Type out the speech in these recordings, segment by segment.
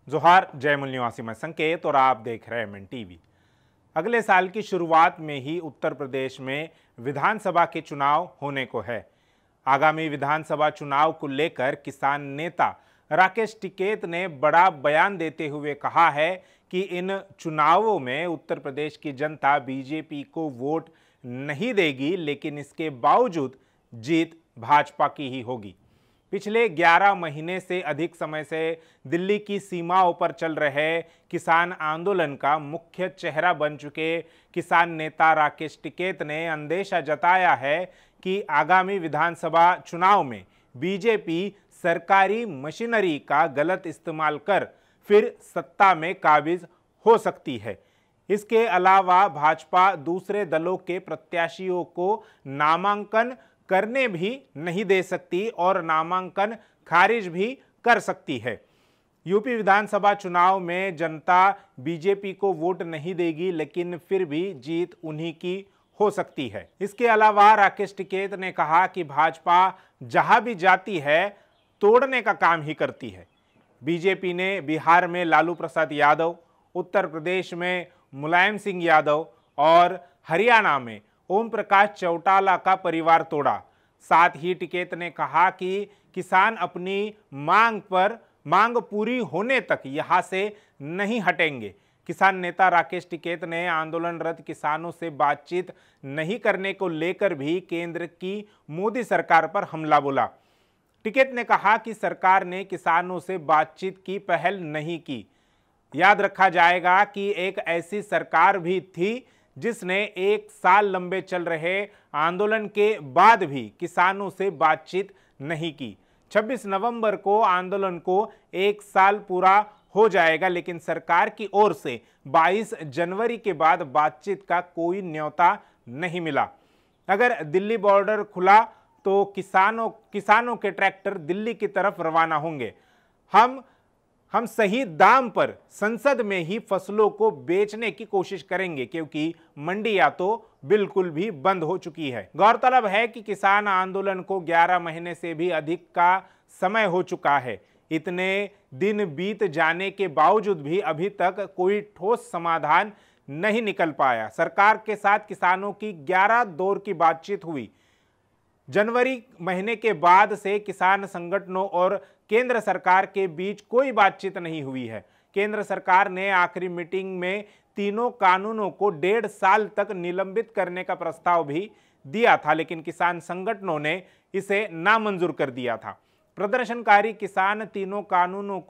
जोहार, जयमुल निवासी मैं संकेत और आप देख रहे हैं एमएन टीवी। अगले साल की शुरुआत में ही उत्तर प्रदेश में विधानसभा के चुनाव होने को है। आगामी विधानसभा चुनाव को लेकर किसान नेता राकेश टिकैत ने बड़ा बयान देते हुए कहा है कि इन चुनावों में उत्तर प्रदेश की जनता बीजेपी को वोट नहीं देगी, लेकिन इसके बावजूद जीत भाजपा की ही होगी। पिछले 11 महीने से अधिक समय से दिल्ली की सीमाओं पर चल रहे किसान आंदोलन का मुख्य चेहरा बन चुके किसान नेता राकेश टिकैत ने अंदेशा जताया है कि आगामी विधानसभा चुनाव में बीजेपी सरकारी मशीनरी का गलत इस्तेमाल कर फिर सत्ता में काबिज हो सकती है। इसके अलावा भाजपा दूसरे दलों के प्रत्याशियों को नामांकन करने भी नहीं दे सकती और नामांकन खारिज भी कर सकती है। यूपी विधानसभा चुनाव में जनता बीजेपी को वोट नहीं देगी, लेकिन फिर भी जीत उन्हीं की हो सकती है। इसके अलावा राकेश टिकैत ने कहा कि भाजपा जहां भी जाती है तोड़ने का काम ही करती है। बीजेपी ने बिहार में लालू प्रसाद यादव, उत्तर प्रदेश में मुलायम सिंह यादव और हरियाणा में ओम प्रकाश चौटाला का परिवार तोड़ा। साथ ही टिकैत ने कहा कि किसान अपनी मांग पूरी होने तक यहां से नहीं हटेंगे। किसान नेता राकेश टिकैत ने आंदोलनरत किसानों से बातचीत नहीं करने को लेकर भी केंद्र की मोदी सरकार पर हमला बोला। टिकैत ने कहा कि सरकार ने किसानों से बातचीत की पहल नहीं की। याद रखा जाएगा कि एक ऐसी सरकार भी थी जिसने 1 साल लंबे चल रहे आंदोलन के बाद भी किसानों से बातचीत नहीं की। 26 नवंबर को आंदोलन को 1 साल पूरा हो जाएगा, लेकिन सरकार की ओर से 22 जनवरी के बाद बातचीत का कोई न्योता नहीं मिला। अगर दिल्ली बॉर्डर खुला तो किसानों के ट्रैक्टर दिल्ली की तरफ रवाना होंगे। हम सही दाम पर संसद में ही फसलों को बेचने की कोशिश करेंगे, क्योंकि मंडियां तो बिल्कुल भी बंद हो चुकी है। गौरतलब है कि किसान आंदोलन को 11 महीने से भी अधिक का समय हो चुका है। इतने दिन बीत जाने के बावजूद भी अभी तक कोई ठोस समाधान नहीं निकल पाया। सरकार के साथ किसानों की 11 दौर की बातचीत हुई। जनवरी महीने के बाद से किसान संगठनों और केंद्र सरकार के बीच कोई बातचीत नहीं हुई है। केंद्र सरकार ने आखिरी मीटिंग में तीनों कानूनों को 1.5 साल तक निलंबित करने का प्रस्ताव भी दिया था, लेकिन किसान संगठनों ने इसे नामंजूर कर दिया था। प्रदर्शनकारी किसान तीनों कानूनों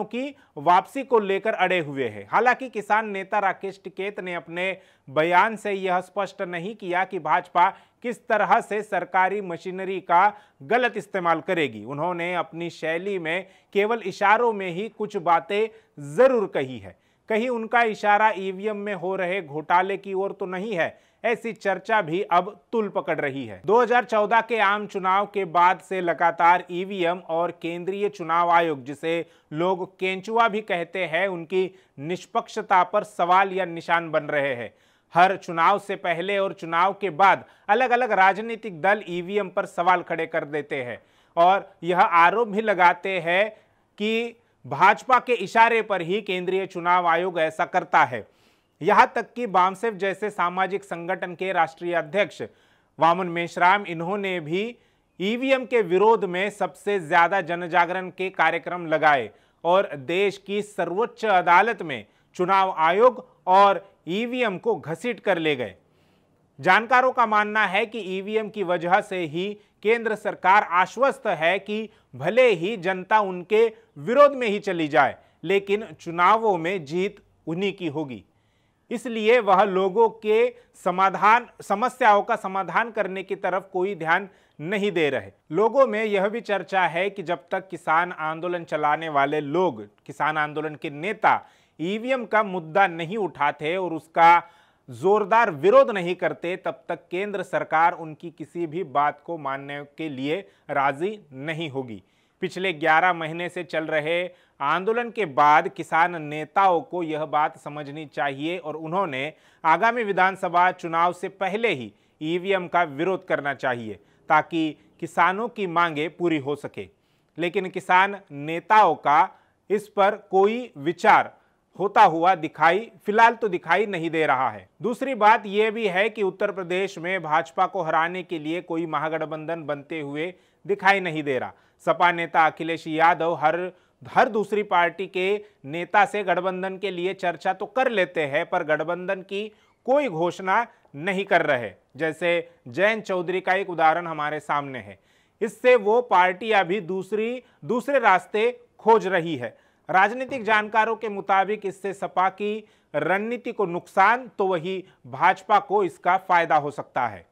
की वापसी को लेकर अड़े हुए हैं। हालांकि किसान नेता राकेश टिकैत ने अपने बयान से यह स्पष्ट नहीं किया कि भाजपा किस तरह से सरकारी मशीनरी का गलत इस्तेमाल करेगी। उन्होंने अपनी शैली में केवल इशारों में ही कुछ बातें जरूर कही है। कहीं उनका इशारा ईवीएम में हो रहे घोटाले की ओर तो नहीं है, ऐसी चर्चा भी अब तूल पकड़ रही है। 2014 के आम चुनाव के बाद से लगातार ईवीएम और केंद्रीय चुनाव आयोग, जिसे लोग केंचुआ भी कहते हैं, उनकी निष्पक्षता पर सवाल या निशान बन रहे हैं। हर चुनाव से पहले और चुनाव के बाद अलग अलग राजनीतिक दल ईवीएम पर सवाल खड़े कर देते हैं और यह आरोप भी लगाते हैं कि भाजपा के इशारे पर ही केंद्रीय चुनाव आयोग ऐसा करता है। यहां तक कि बामसेफ जैसे सामाजिक संगठन के राष्ट्रीय अध्यक्ष वामन मेश्राम, इन्होंने भी ईवीएम के विरोध में सबसे ज्यादा जनजागरण के कार्यक्रम लगाए और देश की सर्वोच्च अदालत में चुनाव आयोग और ईवीएम को घसीट कर ले गए। जानकारों का मानना है कि ईवीएम की वजह से ही केंद्र सरकार आश्वस्त है कि भले ही जनता उनके विरोध में ही चली जाए, लेकिन चुनावों में जीत उन्हीं की होगी। इसलिए वह लोगों के समस्याओं का समाधान करने की तरफ कोई ध्यान नहीं दे रहे। लोगों में यह भी चर्चा है कि जब तक किसान आंदोलन चलाने वाले लोग, किसान आंदोलन के नेता ईवीएम का मुद्दा नहीं उठाते और उसका जोरदार विरोध नहीं करते, तब तक केंद्र सरकार उनकी किसी भी बात को मानने के लिए राजी नहीं होगी। पिछले 11 महीने से चल रहे आंदोलन के बाद किसान नेताओं को यह बात समझनी चाहिए और उन्होंने आगामी विधानसभा चुनाव से पहले ही ईवीएम का विरोध करना चाहिए, ताकि किसानों की मांगे पूरी हो सके। लेकिन किसान नेताओं का इस पर कोई विचार होता हुआ फिलहाल तो दिखाई नहीं दे रहा है। दूसरी बात यह भी है कि उत्तर प्रदेश में भाजपा को हराने के लिए कोई महागठबंधन बनते हुए दिखाई नहीं दे रहा। सपा नेता अखिलेश यादव हर दूसरी पार्टी के नेता से गठबंधन के लिए चर्चा तो कर लेते हैं, पर गठबंधन की कोई घोषणा नहीं कर रहे। जैसे जयंत चौधरी का एक उदाहरण हमारे सामने है। इससे वो पार्टी अभी दूसरे रास्ते खोज रही है। राजनीतिक जानकारों के मुताबिक इससे सपा की रणनीति को नुकसान तो वही भाजपा को इसका फायदा हो सकता है।